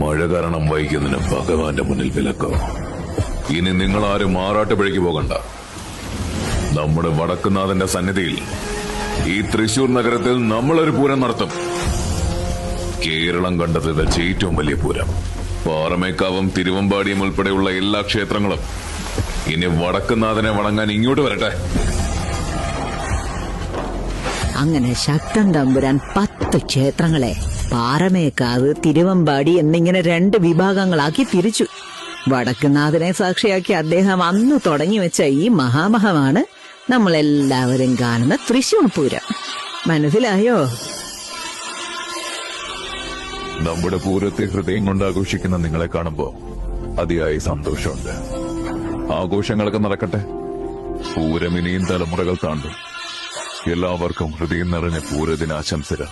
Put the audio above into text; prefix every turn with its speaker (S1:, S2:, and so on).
S1: മഴ കാരണം വൈകുന്നതിന് ഭഗവാന്റെ മുന്നിൽ വിലക്കോ. ഇനി നിങ്ങളാരും മാറാട്ടുപുഴയ്ക്ക് പോകണ്ട. നമ്മുടെ വടക്കുന്നാഥന്റെ സന്നിധിയിൽ ഈ തൃശൂർ നഗരത്തിൽ നമ്മളൊരു പൂരം നടത്തും. കേരളം കണ്ടതിൽ വെച്ച് ഏറ്റവും വലിയ പൂരം. പാറമേക്കാവും തിരുവമ്പാടിയും ഉൾപ്പെടെയുള്ള എല്ലാ ക്ഷേത്രങ്ങളും ഇനി വടക്കുന്നാഥനെ വണങ്ങാൻ ഇങ്ങോട്ട് വരട്ടെ.
S2: അങ്ങനെ ശക്തൻ തമ്പുരാൻ 10 ക്ഷേത്രങ്ങളെ പാറമേക്കാവ്, തിരുവമ്പാടി എന്നിങ്ങനെ 2 വിഭാഗങ്ങളാക്കി തിരിച്ചു. വടക്കുന്നാഥനെ സാക്ഷിയാക്കി അദ്ദേഹം അന്ന് തുടങ്ങി വെച്ച ഈ മഹാമഹമാണ് നമ്മളെല്ലാവരും കാണുന്ന തൃശൂർ പൂരം. മനസ്സിലായോ?
S1: നമ്മുടെ പൂരത്തെ ഹൃദയം കൊണ്ട് ആഘോഷിക്കുന്ന നിങ്ങളെ കാണുമ്പോ അതിയായ സന്തോഷമുണ്ട്. ആഘോഷങ്ങളൊക്കെ നടക്കട്ടെ. പൂരം ഇനിയും തലമുറകൾ താണ്ടും. എല്ലാവർക്കും ഹൃദയം നിറഞ്ഞ പൂരദിനാശംസകൾ.